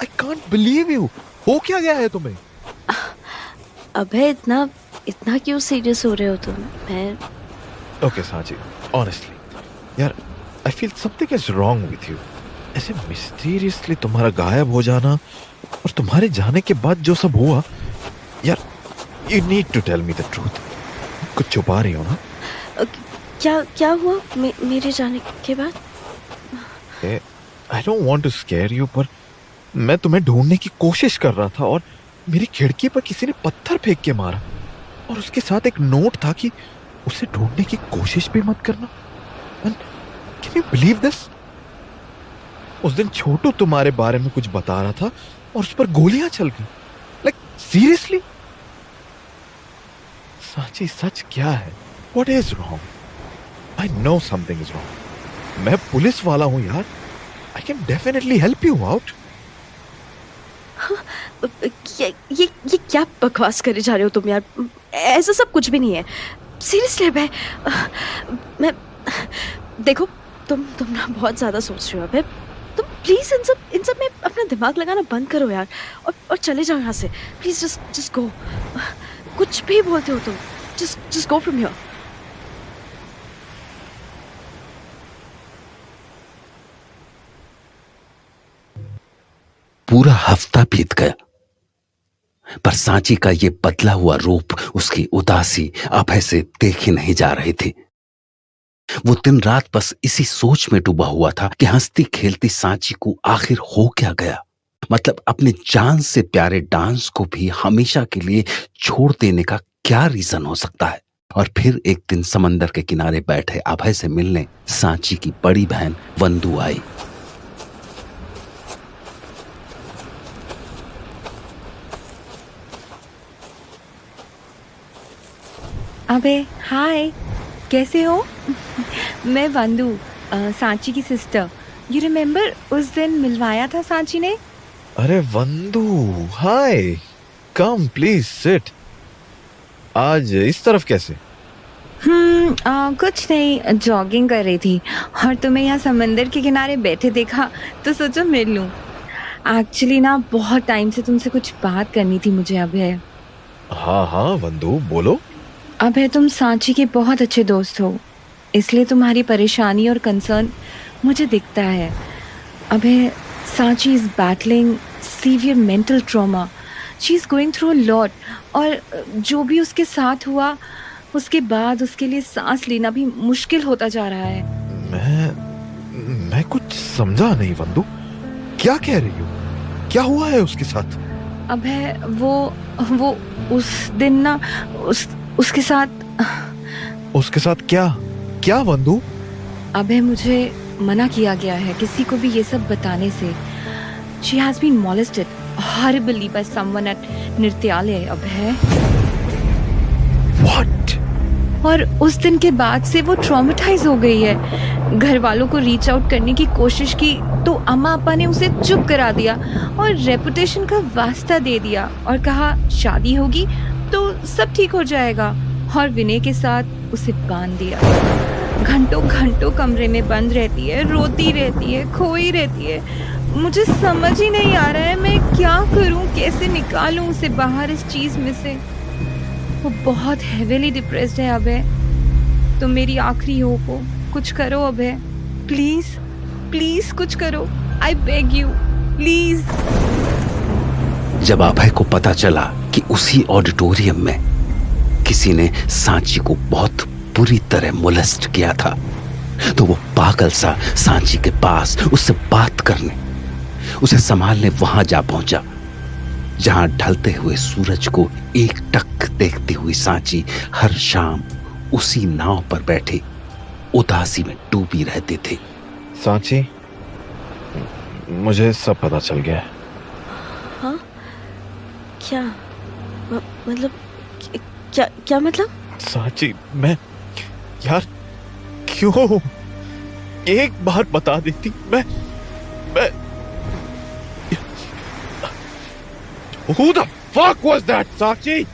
I can't believe you. हो क्या गया है तुम्हें? अबे इतना क्यों सीरियस हो रहे हो तुम? मैं ओके सांची, ऑनेस्टली यार, I feel something is wrong with you. ऐसे मिस्टीरियसली तुम्हारा गायब हो जाना और तुम्हारे जाने के बाद जो सब हुआ, यार you need to tell me the truth. कुछ छुपा रही हो ना? क्या हुआ मेरे जाने के बाद? I don't want to scare you, पर मैं तुम्हें ढूंढने की कोशिश कर रहा था और मेरी खिड़की पर किसी ने पत्थर फेंक के मारा और उसके साथ एक नोट था कि उसे ढूंढने की कोशिश भी मत करना। Can you believe this? उस दिन छोटू तुम्हारे बारे में कुछ बता रहा था और उस पर गोलियां चल गई। Like seriously? सांची, सच क्या है? What is wrong? I know something is wrong. मैं पुलिस वाला हूं यार, I can definitely help you out. ये क्या बकवास करे जा रहे हो तुम यार? ऐसा सब कुछ भी नहीं है, सीरियसली। मैं देखो, तुम ना बहुत ज्यादा सोच रहे हो। अबे तुम प्लीज इन सब में अपना दिमाग लगाना बंद करो यार, और चले जाओ यहाँ से प्लीज। Just go. कुछ भी बोलते हो तुम, जस्ट गो फ्रॉम हियर। पूरा हफ्ता बीत गया पर सांची का ये बदला हुआ रूप, उसकी उदासी अभय से देखी नहीं जा रही थी। वो दिन रात बस इसी सोच में डूबा हुआ था कि हंसती खेलती सांची को आखिर हो क्या गया। मतलब अपने जान से प्यारे डांस को भी हमेशा के लिए छोड़ देने का क्या रीजन हो सकता है। और फिर एक दिन समंदर के किनारे बैठे अभय से मिलने सांची की बड़ी बहन वंदू आई। अबे हाय, कैसे हो? मैं वंदू, सांची की सिस्टर। यू रिमेम्बर उस दिन मिलवाया था सांची ने? अरे वंदू, हाय। Come please sit. आज इस तरफ कैसे? कुछ नहीं, जॉगिंग कर रही थी और तुम्हें यहाँ समंदर के किनारे बैठे देखा तो सोचा मिल लूं। एक्चुअली ना बहुत टाइम से तुमसे कुछ बात करनी थी मुझे अभय। हाँ वंदू बोलो। अभय, तुम सांची के बहुत अच्छे दोस्त हो, इसलिए तुम्हारी परेशानी और कंसर्न मुझे दिखता है। Abhay, Sanchi is battling severe mental trauma, she is going through a lot, और जो भी उसके साथ हुआ उसके बाद उसके लिए सांस लेना भी मुश्किल होता जा रहा है। मैं कुछ समझा नहीं वंदू, क्या कह रही हो? क्या हुआ है उसके साथ? अभय, वो उस दिन ना उसके साथ क्या वंदू? अभय, मुझे मना किया गया है किसी को भी ये सब बताने से। She has been molested horribly by someone at Nrityalaya. Abhay, What? और उस दिन के बाद से वो ट्रॉमेटाइज हो गई है। घर वालों को रीच आउट करने की कोशिश की तो अम्मा अपा ने उसे चुप करा दिया और रेपुटेशन का वास्ता दे दिया और कहा शादी होगी तो सब ठीक हो जाएगा, और विनय के साथ उसे बांध दिया। घंटों घंटों कमरे में बंद रहती है, रोती रहती है, खोई रहती है। मुझे समझ ही नहीं आ रहा है मैं क्या करूं, कैसे निकालूं उसे बाहर इस चीज में से। वो बहुत हेवीली डिप्रेस्ड है। अभय, तुम मेरी आखिरी होप हो, कुछ करो अभय, प्लीज प्लीज कुछ करो, आई बेग यू प्लीज। जब अभय को पता चला कि उसी ऑडिटोरियम में किसी ने सांची को बहुत बुरी तरह मोलेस्ट किया था, तो वो पागल सा सांची के पास उससे बात करने, उसे संभालने वहां जा पहुंचा, जहां ढलते हुए सूरज को एकटक देखती हुई सांची हर शाम उसी नाव पर बैठे उदासी में डूबी रहती थी। सांची, मुझे सब पता चल गया है। हाँ? क्या मतलब क्या मतलब? सांची, मैं यार क्यों एक बार बता देती। मैं Who the fuck was that, Sakshi?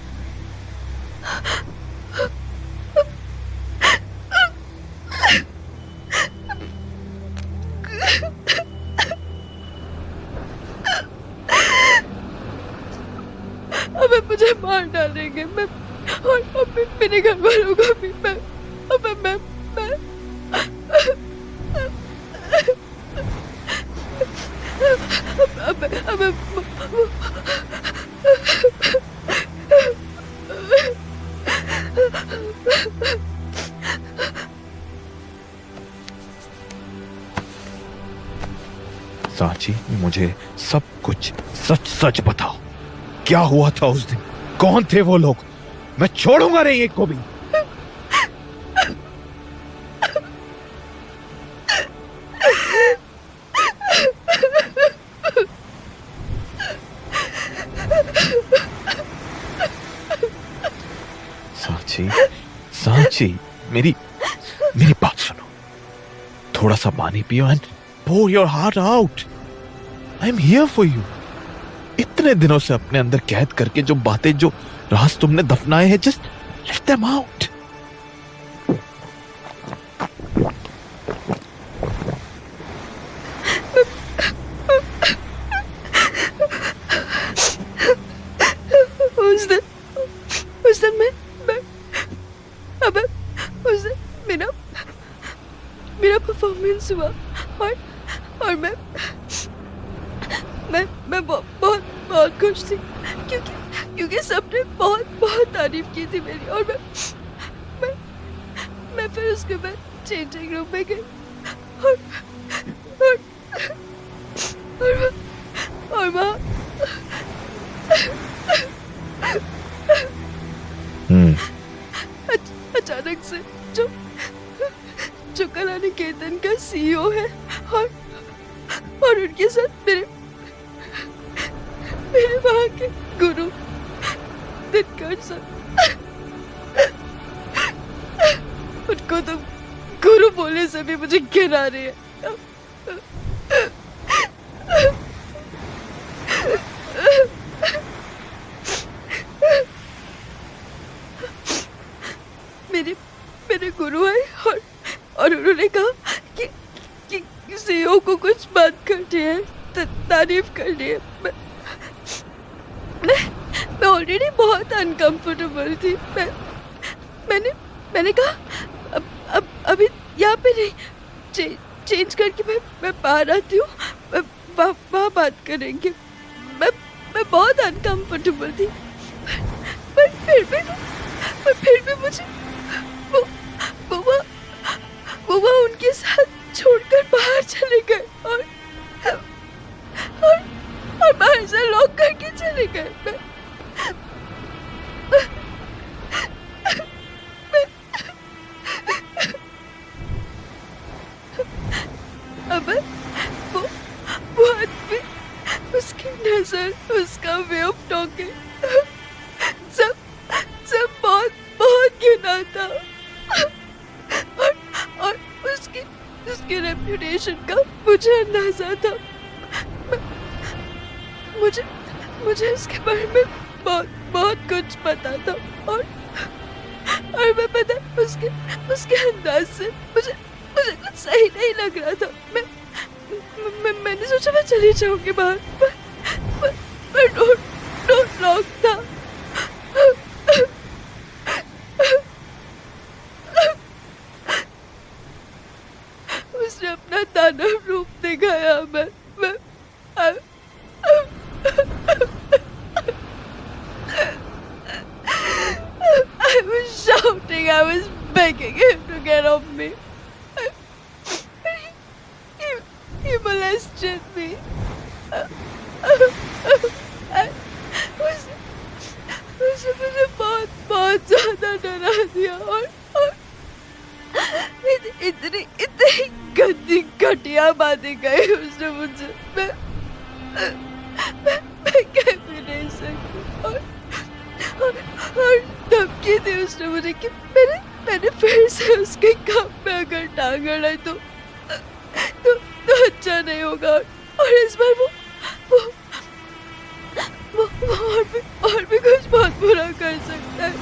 अबे मुझे मार डालेंगे, मैं और अबे मेरे घर वालों को भी। मैं सांची, मुझे सब कुछ सच बताओ। क्या हुआ था उस दिन? कौन थे वो लोग? मैं छोड़ूंगा नहीं एक को भी। सांची, मेरी बात सुनो। थोड़ा सा पानी पियो and pour your heart out. I'm here for you. इतने दिनों से अपने अंदर कैद करके जो बातें, जो राज तुमने दफनाए हैं, just let them out. उस दिन मैं अब उस दिन मेरा परफॉर्मेंस हुआ और मैं बहुत खुश थी क्योंकि सबने बहुत तारीफ की थी मेरी। और मैं फिर उसके बाद चेंजिंग रूम में गई और वहाँ अचानक से जो कलानिकेतन का CEO है और उनके साथ मेरे वहाँ के गुरु दिनकर सर, उनको तो गुरु बोलने से भी मुझे घिन आ रही है। गुरु आए और उन्होंने कहा कि सीईओ को कुछ बात करनी है, तारीफ करनी है। मैं ऑलरेडी बहुत अनकंफर्टेबल थी। मैंने कहा अब अभी यहाँ पे नहीं, चेंज करके मैं बाहर आती हूँ, वहाँ बात करेंगे। मैं बहुत अनकंफर्टेबल थी, पर फिर भी मुझे वो उनके साथ छोड़कर बाहर चले गए और बाहर से लॉक करके चले गए। अब वो आदमी, उसकी नजर, उसका वे ऑफ टॉकिंग, सब बहुत घिना था और उसकी रेप्यूटेशन का मुझे अंदाजा था। मुझे उसके बारे में बहुत कुछ पता था और मैं पता उसके अंदाज से मुझे कुछ सही नहीं लग रहा था। मैंने सोचा मैं चली जाऊंगी बाहर, पर डोर लॉक था। उसने अपना दानव रूप दिखाया। I was shouting, I was begging him to get off me. He molested me. उसने मुझे बहुत ज्यादा डरा दिया और इतनी गंदी घटिया बातें कही उसने मुझसे। मैं कह भी नहीं सकती और धमकी दी उसने मुझे कि मैंने फिर से उसके काम में अगर टांग अड़ाई तो अच्छा नहीं होगा और इस बार वो और भी कुछ बहुत बुरा कर सकता है।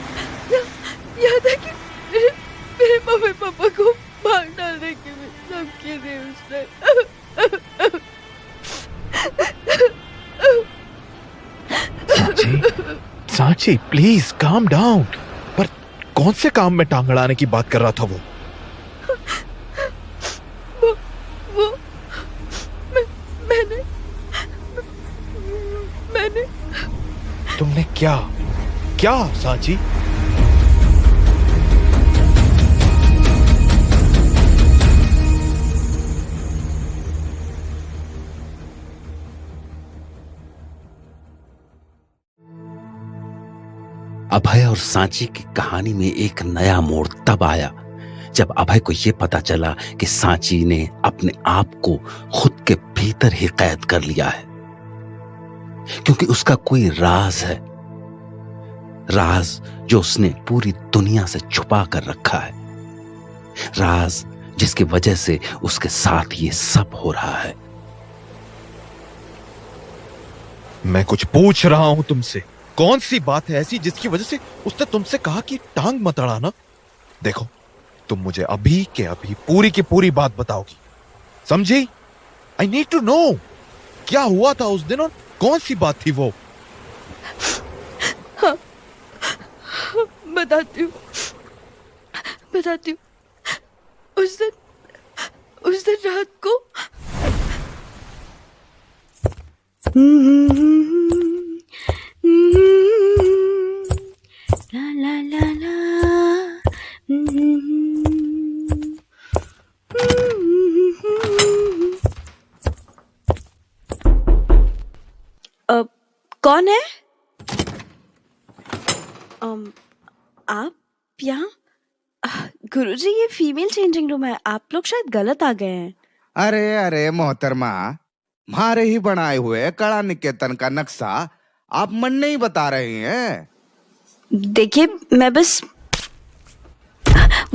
यहाँ तक कि मेरे मम्मी पापा को मार डालने की भी धमकी दी उसने। Sanchi please calm down. पर कौन से काम में टांग अड़ाने की बात कर रहा था वो? मैंने तुमने क्या सांची? अभय और सांची की कहानी में एक नया मोड़ तब आया जब अभय को यह पता चला कि सांची ने अपने आप को खुद के भीतर ही कैद कर लिया है, क्योंकि उसका कोई राज है, राज जो उसने पूरी दुनिया से छुपा कर रखा है, राज जिसकी वजह से उसके साथ ये सब हो रहा है। मैं कुछ पूछ रहा हूं तुमसे, कौन सी बात है ऐसी जिसकी वजह से उसने तुमसे कहा कि टांग मत अड़ाना? देखो, तुम मुझे अभी के अभी पूरी की पूरी बात बताओगी, समझी? आई नीड टू नो क्या हुआ था उस दिन और कौन सी बात थी वो? हाँ, बताती हूँ। उस दिन रात को ला ला ला ला कौन है? आप यहाँ? गुरुजी, ये फीमेल चेंजिंग रूम है, आप लोग शायद गलत आ गए हैं। अरे मोहतरमा, हमारे ही बनाए हुए कला निकेतन का नक्शा आप मन नहीं बता रही हैं। देखिए, मैं बस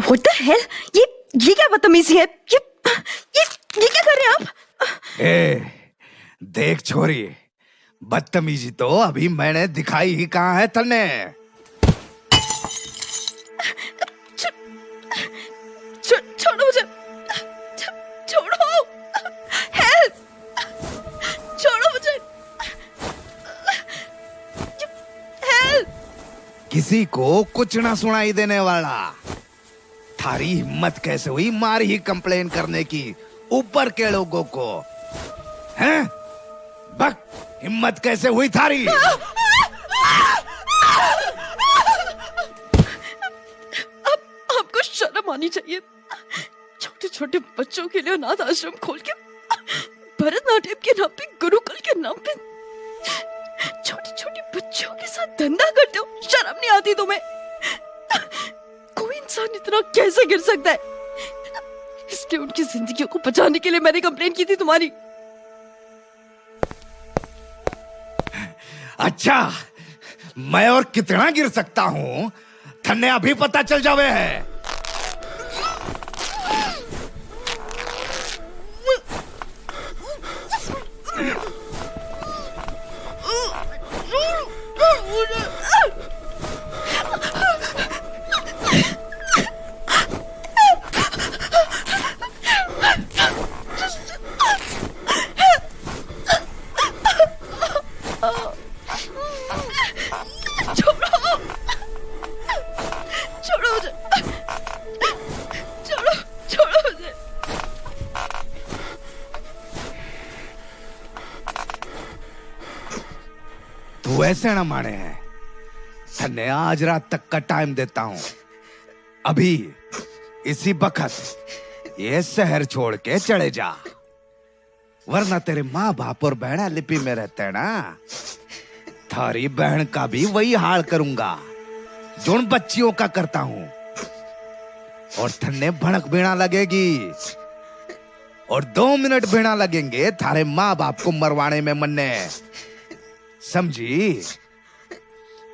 What the hell? ये क्या बदतमीजी है? ये क्या कर रहे हैं आप? देख छोरी, बदतमीजी तो अभी मैंने दिखाई ही कहाँ है तने। किसी को कुछ ना सुनाई देने वाला। थारी हिम्मत कैसे हुई मारी ही कंप्लेन करने की ऊपर के लोगों को, हैं? बक, हिम्मत कैसे हुई थारी? आपको शर्म आनी चाहिए। छोटे छोटे बच्चों के लिए अनाथ आश्रम खोल के, भरतनाट्यम के नाम पे, गुरुकुल के नाम पे छोटे छोटे बच्चों के साथ धंधा करते हो। शर्म नहीं आती तुम्हें? कोई इंसान इतना कैसे गिर सकता है? इसलिए उनकी जिंदगियों को बचाने के लिए मैंने कंप्लेन की थी तुम्हारी। अच्छा, मैं और कितना गिर सकता हूं थन्ने अभी पता चल जावे है। तू ऐसे ना माने हैं, थन्ने आज रात तक का टाइम देता हूं। अभी इसी वक्त ये शहर छोड़ के चले जा, वरना तेरे माँ बाप और बहना लिपि में रहते हैं ना, थारी बहन का भी वही हाल करूंगा जो उन बच्चियों का करता हूं। और थन्ने भड़क बीना लगेगी, और 2 मिनट बीना लगेंगे थारे माँ बाप को मरवाने में मन्ने। समझी?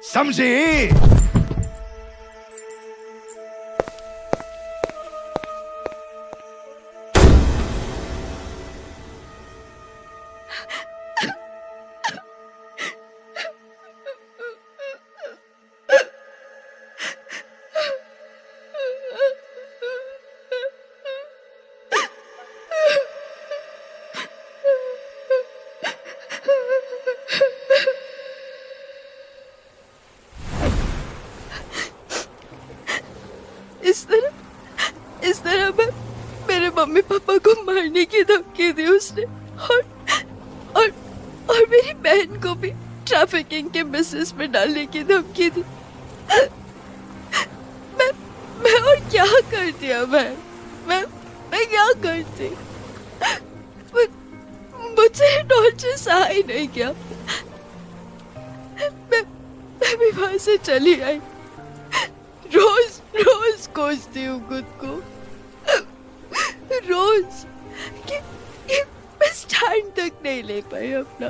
समझी? इस तरह मैं मेरे मम्मी पापा को मारने की धमकी दी उसने, और मेरी बहन को भी ट्रैफिकिंग के बिजनेस में डालने की धमकी दी। मैं और क्या करती अब? मैं क्या करती? मुझसे टॉर्चर सहा ही नहीं किया। मैं भी वहां से चली आई। रोज कोसती हूँ खुद को, रोज कि मैं स्टैंड तक नहीं ले पाई अपना।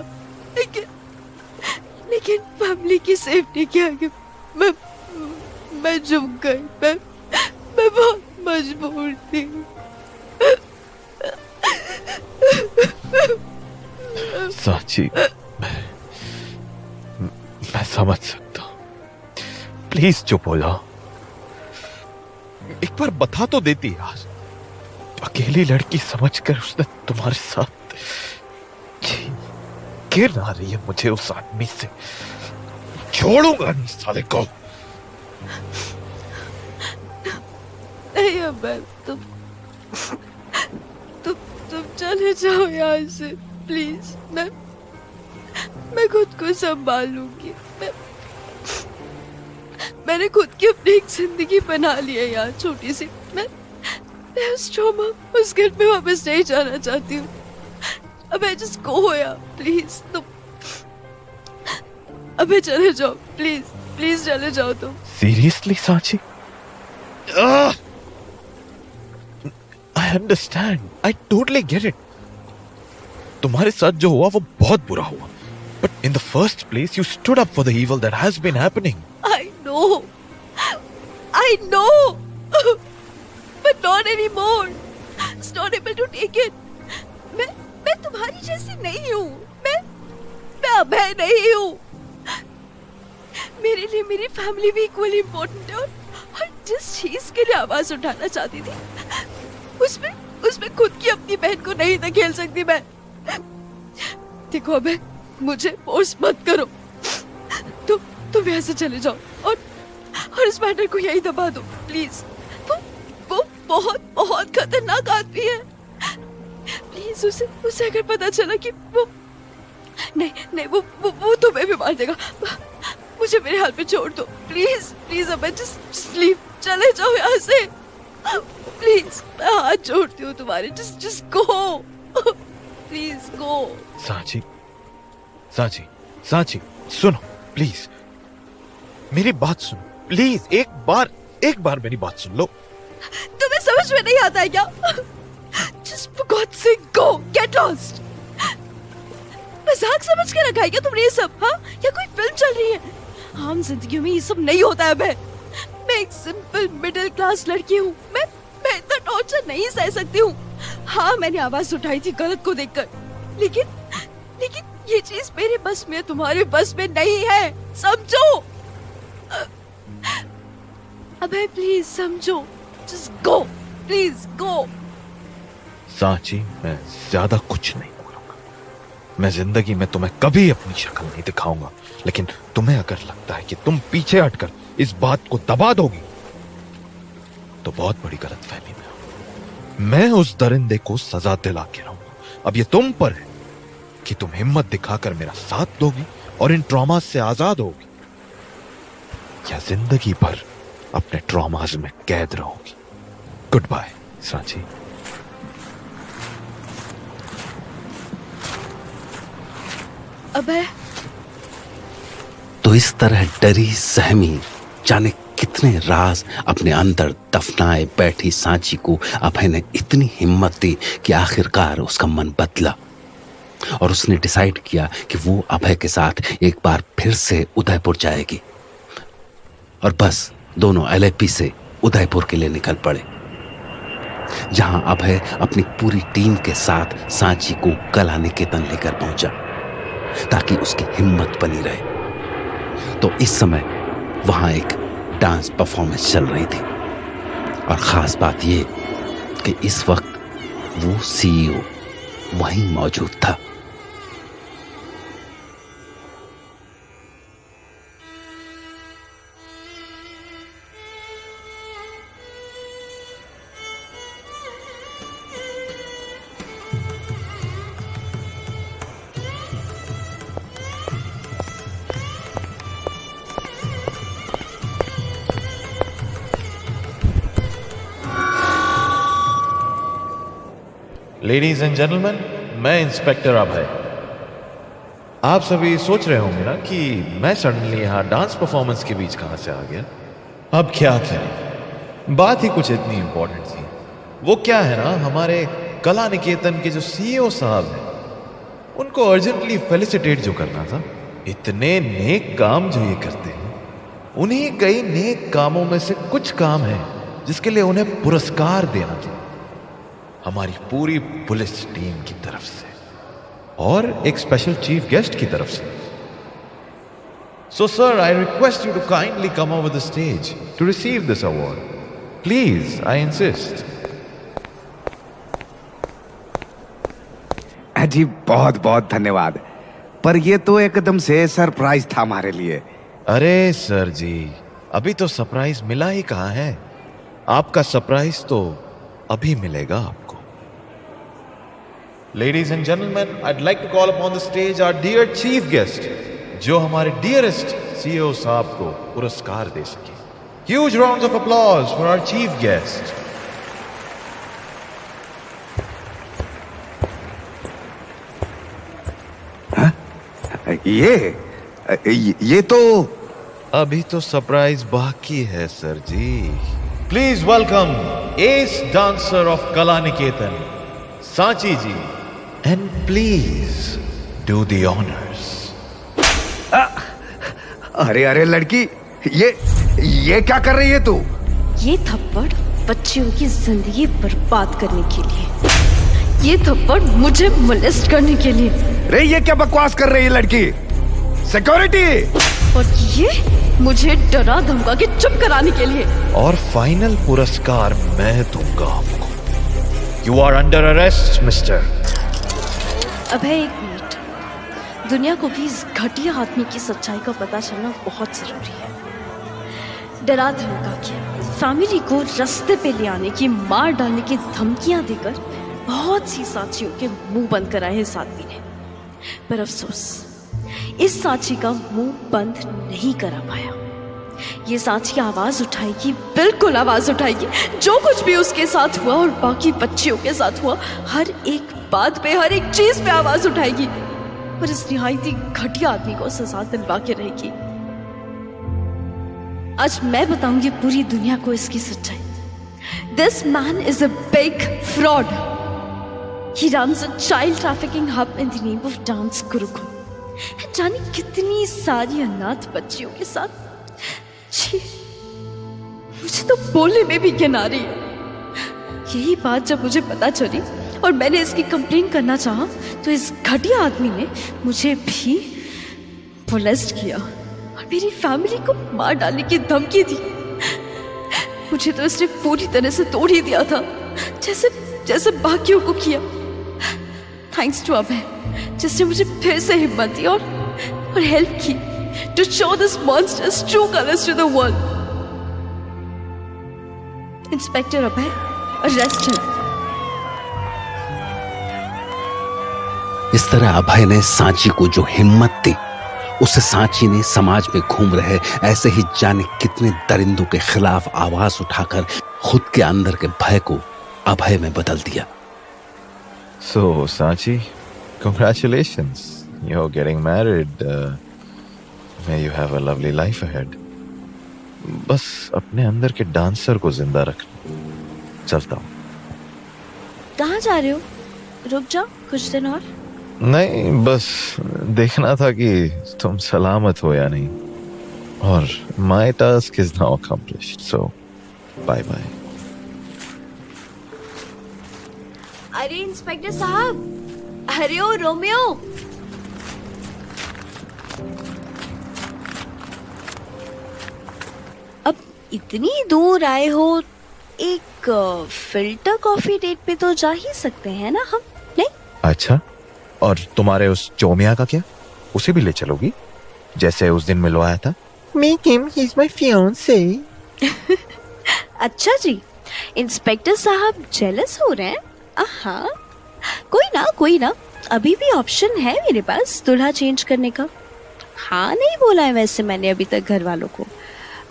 लेकिन फैमिली की सेफ्टी के आगे मैं झुक गई। मैं बहुत मजबूर थी। साची, मैं समझ सकता हूँ, प्लीज चुप हो जाओ। एक बार बता तो देती यार, अकेली लड़की समझकर उसने तुम्हारे साथ। गिर आ रही है मुझे उस आदमी से, छोड़ूंगा नहीं साले को। नहीं अब्बा, तुम चले जाओ यहाँ से प्लीज। मैं खुद को संभाल लूंगी। मैंने खुद की अपनी एक जिंदगी बना ली है यार, छोटी सी। मैं उस ट्रॉमा, उस घर में वापस नहीं जाना चाहती हूँ। अब I just go यार, प्लीज। तुम अबे चले जाओ प्लीज चले जाओ तुम। Seriously Sanchi? I understand, I totally get it. तुम्हारे साथ जो हुआ वो बहुत बुरा हुआ, but in the first place you stood up for the evil that has been happening. I know, but not anymore. It's not able to take it. मैं तुम्हारी जैसी नहीं हूँ। मैं अभय नहीं हूँ। मेरे लिए मेरी फैमिली भी इक्वली इम्पोर्टेंट है, और जिस चीज के लिए आवाज उठाना चाहती थी उसमें खुद की अपनी बहन को नहीं धकेल सकती मैं। देखो अबे, मुझे फोर्स मत करो। तुम यहाँ से चले जाओ, और इस मैटर को यही दबा दो प्लीज। वो बहुत बहुत खतरनाक आदमी है। प्लीज उसे अगर पता चला कि वो नहीं वो तुम्हें भी मार देगा। मुझे मेरे हाल पे छोड़ दो प्लीज प्लीज। अब जस्ट लीव, चले जाओ यहाँ से प्लीज। मैं हाथ जोड़ती हूँ तुम्हारे, just go please go. Sanchi, Sanchi, Sanchi, सुनो प्लीज, मेरी बात सुनो प्लीज। एक बार मेरी बात सुन लो। तुम्हें समझ में नहीं आता है क्या? Just for God's sake go, get lost. मजाक समझ के रखा है क्या तुमने ये सब? हाँ, या कोई फिल्म चल रही है? आम जिंदगी में ये सब नहीं होता है। मैं एक सिंपल मिडिल क्लास लड़की हूँ। मैं इतना टॉर्चर नहीं सह सकती हूँ। हाँ, मैंने आवाज उठाई थी गलत को देखकर, लेकिन ये चीज मेरे बस में, तुम्हारे बस में नहीं है, समझो? अबे प्लीज समझो, just go please go. Sanchi, मैं ज्यादा कुछ नहीं बोलूंगा। मैं जिंदगी में तुम्हें कभी अपनी शक्ल नहीं दिखाऊंगा, लेकिन तुम्हें अगर लगता है कि तुम पीछे हटकर इस बात को दबा दोगी तो बहुत बड़ी गलतफहमी में हो। मैं उस दरिंदे को सजा दिला के रहूंगा। अब ये तुम पर है कि तुम हिम्मत दिखाकर मेरा साथ दोगी और इन ट्रॉमास से आजाद होगी, या जिंदगी भर अपने ट्रॉमास में कैद रहोगी। Goodbye Sanchi. अबे तो इस तरह डरी सहमी जाने कितने राज अपने अंदर दफनाए बैठी सांची को अभय ने इतनी हिम्मत दी कि आखिरकार उसका मन बदला और उसने डिसाइड किया कि वो अभय के साथ एक बार फिर से उदयपुर जाएगी। और बस दोनों एलएपी से उदयपुर के लिए निकल पड़े, जहां अभय अपनी पूरी टीम के साथ सांची को कला निकेतन लेकर पहुंचा ताकि उसकी हिम्मत बनी रहे। तो इस समय वहां एक डांस परफॉर्मेंस चल रही थी और खास बात यह कि इस वक्त वो सीईओ वहीं मौजूद था। लेडीज एंड जेंटलमैन, मैं इंस्पेक्टर अभय। आप सभी सोच रहे होंगे ना कि मैं सडनली यहां डांस परफॉर्मेंस के बीच कहां से आ गया। अब क्या करें, बात ही कुछ इतनी इंपॉर्टेंट थी। वो क्या है ना, हमारे कला निकेतन के जो सीईओ साहब हैं, उनको अर्जेंटली फेलिसिटेट जो करना था। इतने नेक काम जो ये करते हैं, उन्हीं कई नेक कामों में से कुछ काम है जिसके लिए उन्हें पुरस्कार देना था, हमारी पूरी पुलिस टीम की तरफ से और एक स्पेशल चीफ गेस्ट की तरफ से। So sir, I request you to kindly come over the stage to receive this award. Please, I insist. जी बहुत बहुत धन्यवाद, पर ये तो एकदम से सरप्राइज था हमारे लिए। अरे सर जी, अभी तो सरप्राइज मिला ही कहाँ है। आपका सरप्राइज तो अभी मिलेगा आपको। Ladies and gentlemen, I'd like to call upon the stage our dear chief guest, जो हमारे dearest CEO साहब को पुरस्कार दे सके। Huge rounds of applause for our chief guest. ये तो अभी तो सरप्राइज बाकी है सर जी। Please welcome as dancer of Kala Niketan, Sanchi ji, and please do the honours. अरे अरे लड़की, ये क्या कर रही है तू? ये थप्पड़ बच्चियों की जिंदगी बर्बाद करने के लिए, ये थप्पड़ मुझे मोलेस्ट करने के लिए। रे ये क्या बकवास कर रही है लड़की? सिक्योरिटी! और ये मुझे डरा धमका के चुप कराने के लिए। और फाइनल पुरस्कार मैं दूंगा आपको। You are under arrest mister. Abhay एक मिनट, दुनिया को भी इस घटिया आदमी की सच्चाई का पता चलना बहुत जरूरी है। डरा धमका के फैमिली को रास्ते पे ले आने की, मार डालने की धमकियां देकर बहुत सी साचियों के मुंह बंद कराए इस आदमी ने। पर अफसोस, इस साची का मुंह बंद नहीं करा पाया। ये साची आवाज उठाएगी, बिल्कुल आवाज उठाएगी। जो कुछ भी उसके साथ हुआ और बाकी बच्चियों के साथ हुआ, हर एक बात पे, हर एक चीज पे आवाज उठाएगी। पर इस निहायती घटिया आदमी को सजा दिलवा के रहेगी। आज मैं बताऊंगी पूरी दुनिया को इसकी सच्चाई। This man is a big fraud. He runs a child trafficking hub in the name of dance Gurukul. जाने कितनी सारी अनाथ बच्चियों के साथ। जी, मुझे तो बोलने में भी घिन आ रही है। यही बात जब मुझे पता चली और मैंने इसकी कंप्लेन करना चाहा, तो इस घटिया आदमी ने मुझे भी मोलेस्ट किया और मेरी फैमिली को मार डालने की धमकी दी। मुझे तो इसने पूरी तरह से तोड़ ही दिया था, जैसे जैसे बाकियों को किया। थैंक्स टू अभय, जिसने मुझे फिर से हिम्मत दी और हेल्प की to show this monsters true colours to the world. Inspector Abhay, arrest him. इस तरह अभय ने सांची को जो हिम्मत दी, उससे सांची ने समाज में घूम रहे ऐसे ही जाने कितने दरिंदों के खिलाफ आवाज उठाकर खुद के अंदर के भय को अभय में बदल दिया। So, Sachi, congratulations. You're getting married. May you have a lovely life ahead. बस अपने अंदर के डांसर को जिंदा रखना। चलता हूँ। कहाँ जा रहे हो? रुक जाओ कुछ दिन और। नहीं, बस देखना था कि तुम सलामत हो या नहीं। और my task is now accomplished. So, bye bye. अरे इंस्पेक्टर साहब, अरे ओ रोमियो। अब इतनी दूर आए हो, एक फिल्टर कॉफी डेट पे तो जा ही सकते हैं ना हम, नहीं? अच्छा, और तुम्हारे उस चोमिया का क्या? उसे भी ले चलोगी, जैसे उस दिन मिलवाया था? Make him, he's my fiancé. अच्छा जी, इंस्पेक्टर साहब जेलस हो रहे हैं? हाँ, कोई ना, अभी भी ऑप्शन है मेरे पास दूल्हा चेंज करने का। हाँ नहीं बोला है वैसे मैंने अभी तक घर वालों को,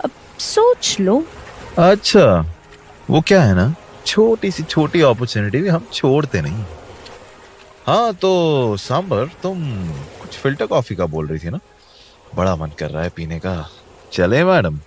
अब सोच लो। अच्छा, वो क्या है ना, छोटी सी छोटी अपॉर्चुनिटी भी हम छोड़ते नहीं। हाँ तो सांबर, तुम कुछ फिल्टर कॉफी का बोल रही थी ना? बड़ा मन कर रहा है पीने का, चले मैडम?